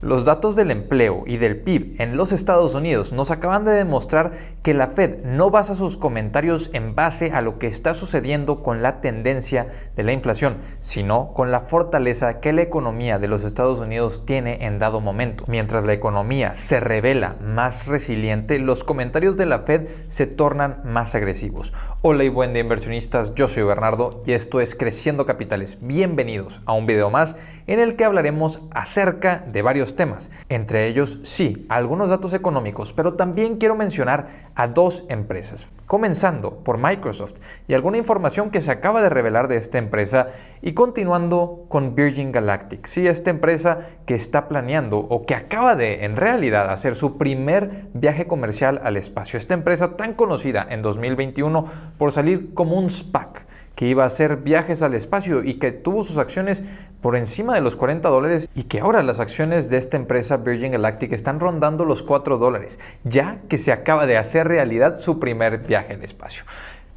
Los datos del empleo y del PIB en los Estados Unidos nos acaban de demostrar que la Fed no basa sus comentarios en base a lo que está sucediendo con la tendencia de la inflación, sino con la fortaleza que la economía de los Estados Unidos tiene en dado momento. Mientras la economía se revela más resiliente, los comentarios de la Fed se tornan más agresivos. Hola y buen día inversionistas, yo soy Bernardo y esto es Creciendo Capitales. Bienvenidos a un video más en el que hablaremos acerca de varios temas, entre ellos sí, algunos datos económicos, pero también quiero mencionar a dos empresas, comenzando por Microsoft y alguna información que se acaba de revelar de esta empresa y continuando con Virgin Galactic, sí, esta empresa que está planeando o que acaba de en realidad hacer su primer viaje comercial al espacio, esta empresa tan conocida en 2021 por salir como un SPAC, que iba a hacer viajes al espacio y que tuvo sus acciones por encima de los $40 y que ahora las acciones de esta empresa Virgin Galactic están rondando los $4, ya que se acaba de hacer realidad su primer viaje al espacio.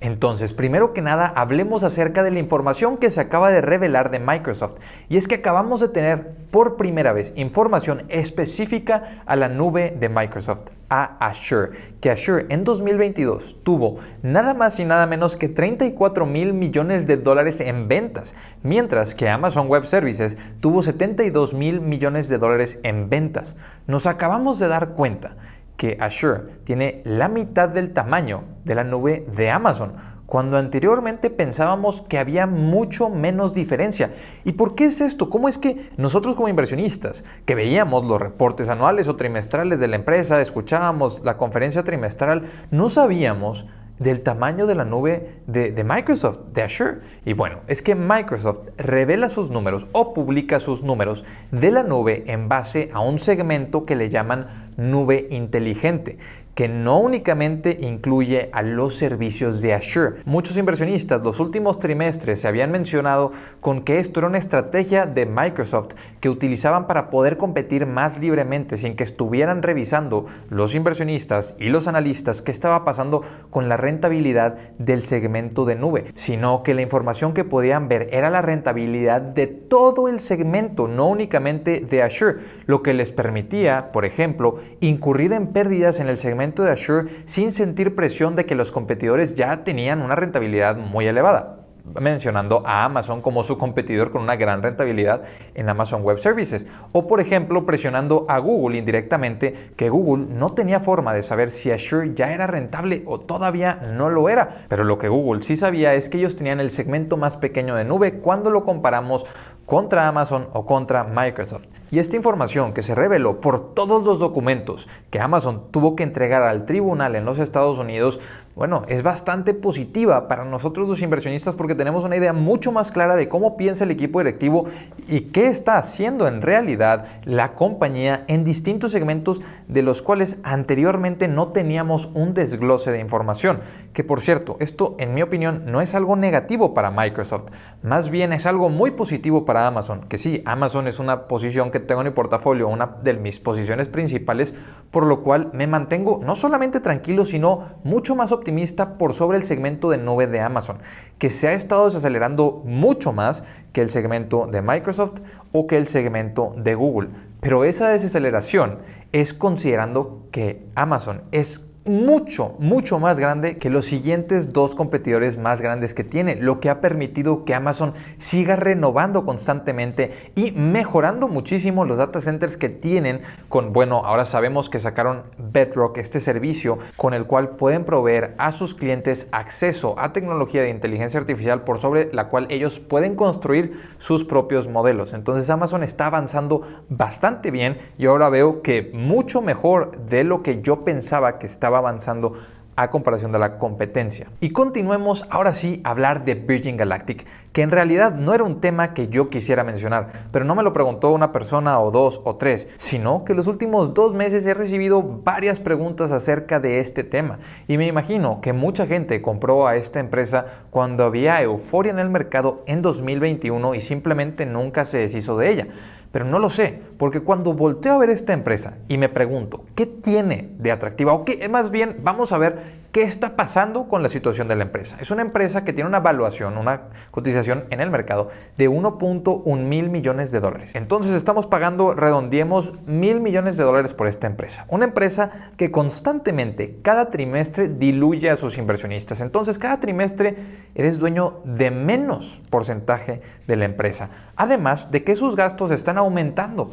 Entonces, primero que nada, hablemos acerca de la información que se acaba de revelar de Microsoft. Y es que acabamos de tener por primera vez información específica a la nube de Microsoft, a Azure, que Azure en 2022 tuvo nada más y nada menos que $34,000 millones en ventas, mientras que Amazon Web Services tuvo $72,000 millones en ventas. Nos acabamos de dar cuenta que Azure tiene la mitad del tamaño de la nube de Amazon, cuando anteriormente pensábamos que había mucho menos diferencia. ¿Y por qué es esto? ¿Cómo es que nosotros como inversionistas, que veíamos los reportes anuales o trimestrales de la empresa, escuchábamos la conferencia trimestral, no sabíamos del tamaño de la nube de Microsoft, de Azure? Y bueno, es que Microsoft revela sus números o publica sus números de la nube en base a un segmento que le llaman nube inteligente, que no únicamente incluye a los servicios de Azure. Muchos inversionistas los últimos trimestres se habían mencionado con que esto era una estrategia de Microsoft que utilizaban para poder competir más libremente sin que estuvieran revisando los inversionistas y los analistas qué estaba pasando con la rentabilidad del segmento de nube, sino que la información que podían ver era la rentabilidad de todo el segmento, no únicamente de Azure, lo que les permitía, por ejemplo, incurrir en pérdidas en el segmento de Azure sin sentir presión de que los competidores ya tenían una rentabilidad muy elevada, mencionando a Amazon como su competidor con una gran rentabilidad en Amazon Web Services, o por ejemplo presionando a Google indirectamente, que Google no tenía forma de saber si Azure ya era rentable o todavía no lo era, pero lo que Google sí sabía es que ellos tenían el segmento más pequeño de nube cuando lo comparamos contra Amazon o contra Microsoft. Y esta información que se reveló por todos los documentos que Amazon tuvo que entregar al tribunal en los Estados Unidos, bueno, es bastante positiva para nosotros los inversionistas porque tenemos una idea mucho más clara de cómo piensa el equipo directivo y qué está haciendo en realidad la compañía en distintos segmentos de los cuales anteriormente no teníamos un desglose de información. Que por cierto, esto en mi opinión no es algo negativo para Microsoft, más bien es algo muy positivo para Amazon, que sí, Amazon es una posición que tengo en mi portafolio, una de mis posiciones principales, por lo cual me mantengo no solamente tranquilo, sino mucho más optimista por sobre el segmento de nube de Amazon, que se ha estado desacelerando mucho más que el segmento de Microsoft o que el segmento de Google. Pero esa desaceleración es considerando que Amazon es mucho más grande que los siguientes dos competidores más grandes que tiene, lo que ha permitido que Amazon siga renovando constantemente y mejorando muchísimo los data centers que tienen ahora sabemos que sacaron Bedrock, este servicio con el cual pueden proveer a sus clientes acceso a tecnología de inteligencia artificial por sobre la cual ellos pueden construir sus propios modelos. Entonces Amazon está avanzando bastante bien y ahora veo que mucho mejor de lo que yo pensaba que estaba avanzando a comparación de la competencia. Y continuemos ahora sí a hablar de Virgin Galactic, que en realidad no era un tema que yo quisiera mencionar, pero no me lo preguntó una persona o dos o tres, sino que los últimos 2 meses he recibido varias preguntas acerca de este tema y me imagino que mucha gente compró a esta empresa cuando había euforia en el mercado en 2021 y simplemente nunca se deshizo de ella. Pero no lo sé, porque cuando volteo a ver esta empresa y me pregunto, ¿qué tiene de atractiva? O qué, más bien, vamos a ver ¿Qué está pasando con la situación de la empresa? Es una empresa que tiene una valuación, una cotización en el mercado de 1.1 mil millones de dólares. Entonces estamos pagando, redondeemos, $1,000 millones por esta empresa. Una empresa que constantemente, cada trimestre, diluye a sus inversionistas. Entonces cada trimestre eres dueño de menos porcentaje de la empresa. Además de que sus gastos están aumentando.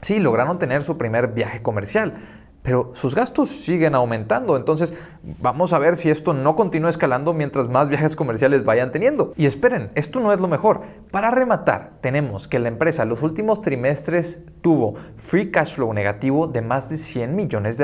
Sí, lograron tener su primer viaje comercial, pero sus gastos siguen aumentando. Entonces vamos a ver si esto no continúa escalando mientras más viajes comerciales vayan teniendo. Y esperen, esto no es lo mejor. Para rematar, tenemos que la empresa los últimos trimestres tuvo free cash flow negativo de más de $100 millones.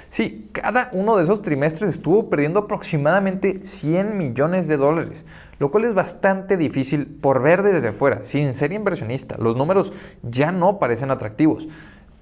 Sí, cada uno de esos trimestres estuvo perdiendo aproximadamente $100 millones, lo cual es bastante difícil por ver desde fuera, sin ser inversionista. Los números ya no parecen atractivos.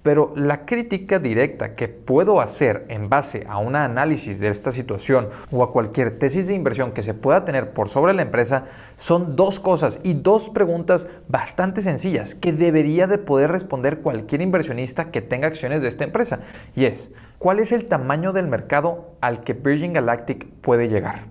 Pero la crítica directa que puedo hacer en base a un análisis de esta situación o a cualquier tesis de inversión que se pueda tener por sobre la empresa son dos cosas y dos preguntas bastante sencillas que debería de poder responder cualquier inversionista que tenga acciones de esta empresa. Y es, ¿cuál es el tamaño del mercado al que Virgin Galactic puede llegar?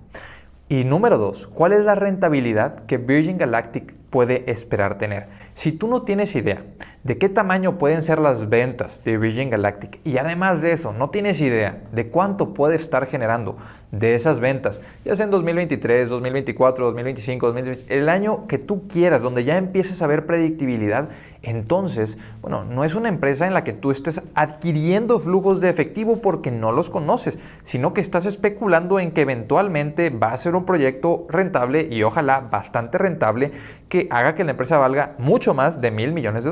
Y número 2, ¿cuál es la rentabilidad que Virgin Galactic puede esperar tener? Si tú no tienes idea de qué tamaño pueden ser las ventas de Virgin Galactic y además de eso no tienes idea de cuánto puede estar generando de esas ventas, ya sea en 2023, 2024, 2025, 2026, el año que tú quieras, donde ya empieces a ver predictibilidad, entonces, bueno, no es una empresa en la que tú estés adquiriendo flujos de efectivo porque no los conoces, sino que estás especulando en que eventualmente va a ser un proyecto rentable y ojalá bastante rentable que haga que la empresa valga mucho más de $1,000 millones.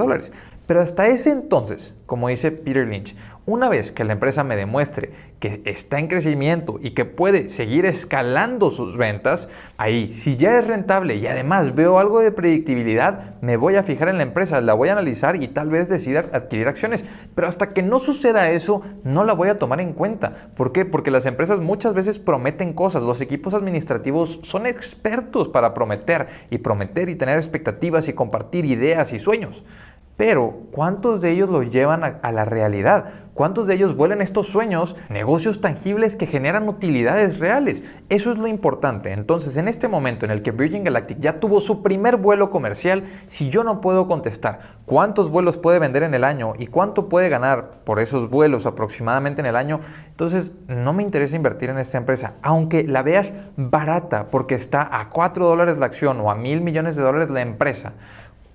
Pero hasta ese entonces, como dice Peter Lynch, una vez que la empresa me demuestre que está en crecimiento y que puede seguir escalando sus ventas, ahí, si ya es rentable y además veo algo de predictibilidad, me voy a fijar en la empresa, la voy a analizar y tal vez decida adquirir acciones. Pero hasta que no suceda eso, no la voy a tomar en cuenta. ¿Por qué? Porque las empresas muchas veces prometen cosas. Los equipos administrativos son expertos para prometer y tener expectativas y compartir ideas y sueños. Pero, ¿cuántos de ellos los llevan a la realidad? ¿Cuántos de ellos vuelven estos sueños negocios tangibles que generan utilidades reales? Eso es lo importante. Entonces, en este momento en el que Virgin Galactic ya tuvo su primer vuelo comercial, si yo no puedo contestar cuántos vuelos puede vender en el año y cuánto puede ganar por esos vuelos aproximadamente en el año, entonces no me interesa invertir en esta empresa. Aunque la veas barata porque está a $4 la acción o a $1,000 millones la empresa,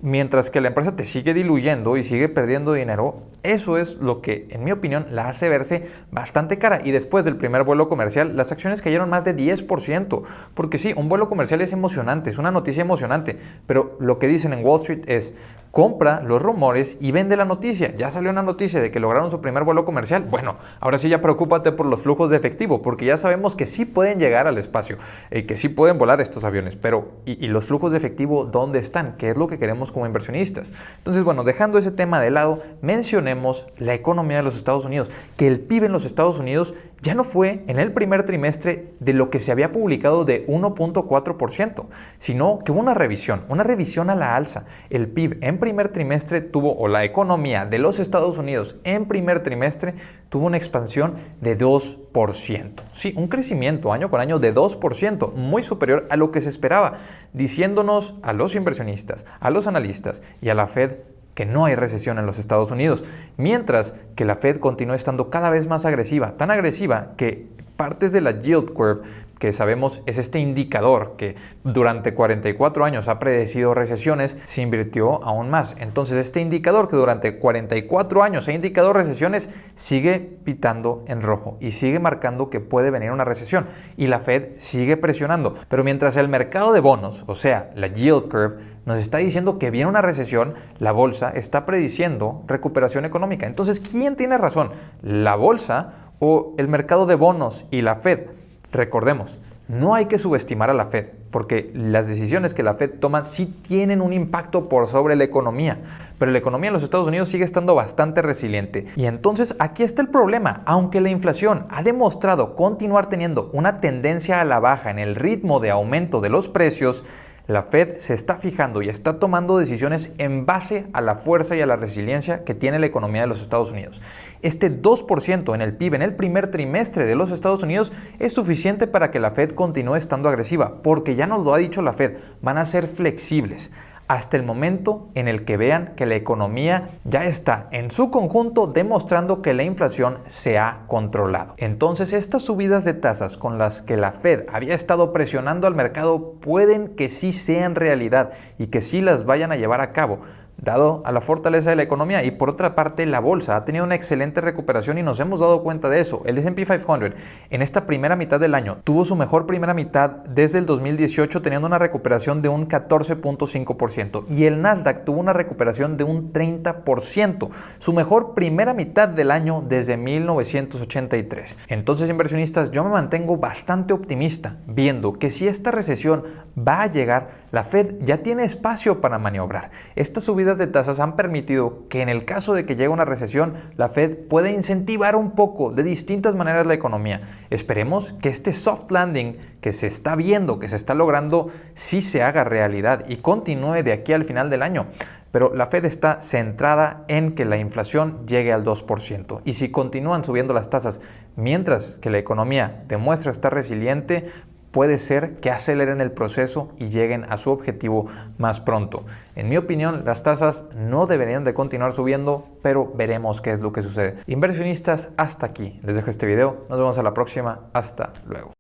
mientras que la empresa te sigue diluyendo y sigue perdiendo dinero, eso es lo que, en mi opinión, la hace verse bastante cara. Y después del primer vuelo comercial, las acciones cayeron más de 10%. Porque sí, un vuelo comercial es emocionante, es una noticia emocionante, pero lo que dicen en Wall Street es: compra los rumores y vende la noticia. Ya salió una noticia de que lograron su primer vuelo comercial. Bueno, ahora sí ya preocúpate por los flujos de efectivo, porque ya sabemos que sí pueden llegar al espacio, que sí pueden volar estos aviones, pero ¿y los flujos de efectivo dónde están? ¿Qué es lo que queremos como inversionistas? Entonces, bueno, dejando ese tema de lado, mencionemos la economía de los Estados Unidos, que el PIB en los Estados Unidos ya no fue en el primer trimestre de lo que se había publicado de 1.4%, sino que hubo una revisión a la alza. El PIB en primer trimestre tuvo, o la economía de los Estados Unidos en primer trimestre tuvo una expansión de 2%. Sí, un crecimiento año con año de 2%, muy superior a lo que se esperaba, diciéndonos a los inversionistas, a los analistas y a la Fed que no hay recesión en los Estados Unidos, mientras que la Fed continúa estando cada vez más agresiva, tan agresiva que partes de la yield curve, que sabemos es este indicador que durante 44 años ha predecido recesiones, se invirtió aún más. Entonces este indicador que durante 44 años ha indicado recesiones sigue pitando en rojo y sigue marcando que puede venir una recesión y la Fed sigue presionando. Pero mientras el mercado de bonos, o sea, la yield curve, nos está diciendo que viene una recesión, la bolsa está prediciendo recuperación económica. Entonces, ¿quién tiene razón? ¿La bolsa o el mercado de bonos y la Fed? Recordemos, no hay que subestimar a la Fed, porque las decisiones que la Fed toma sí tienen un impacto por sobre la economía, pero la economía en los Estados Unidos sigue estando bastante resiliente. Y entonces aquí está el problema: aunque la inflación ha demostrado continuar teniendo una tendencia a la baja en el ritmo de aumento de los precios, La Fed se está fijando y está tomando decisiones en base a la fuerza y a la resiliencia que tiene la economía de los Estados Unidos. Este 2% en el PIB en el primer trimestre de los Estados Unidos es suficiente para que la Fed continúe estando agresiva, porque ya nos lo ha dicho la Fed, van a ser flexibles hasta el momento en el que vean que la economía ya está en su conjunto demostrando que la inflación se ha controlado. Entonces, estas subidas de tasas con las que la Fed había estado presionando al mercado pueden que sí sean realidad y que sí las vayan a llevar a cabo, dado a la fortaleza de la economía. Y por otra parte, la bolsa ha tenido una excelente recuperación y nos hemos dado cuenta de eso. El S&P 500 en esta primera mitad del año tuvo su mejor primera mitad desde el 2018, teniendo una recuperación de un 14.5%, y el Nasdaq tuvo una recuperación de un 30%, su mejor primera mitad del año desde 1983. Entonces, inversionistas, yo me mantengo bastante optimista, viendo que si esta recesión va a llegar, la Fed ya tiene espacio para maniobrar. Estas subidas de tasas han permitido que en el caso de que llegue una recesión, la Fed pueda incentivar un poco de distintas maneras la economía. Esperemos que este soft landing que se está viendo, que se está logrando, sí se haga realidad y continúe de aquí al final del año. Pero la Fed está centrada en que la inflación llegue al 2%. Y si continúan subiendo las tasas mientras que la economía demuestra estar resiliente, puede ser que aceleren el proceso y lleguen a su objetivo más pronto. En mi opinión, las tasas no deberían de continuar subiendo, pero veremos qué es lo que sucede. Inversionistas, hasta aquí les dejo este video. Nos vemos a la próxima. Hasta luego.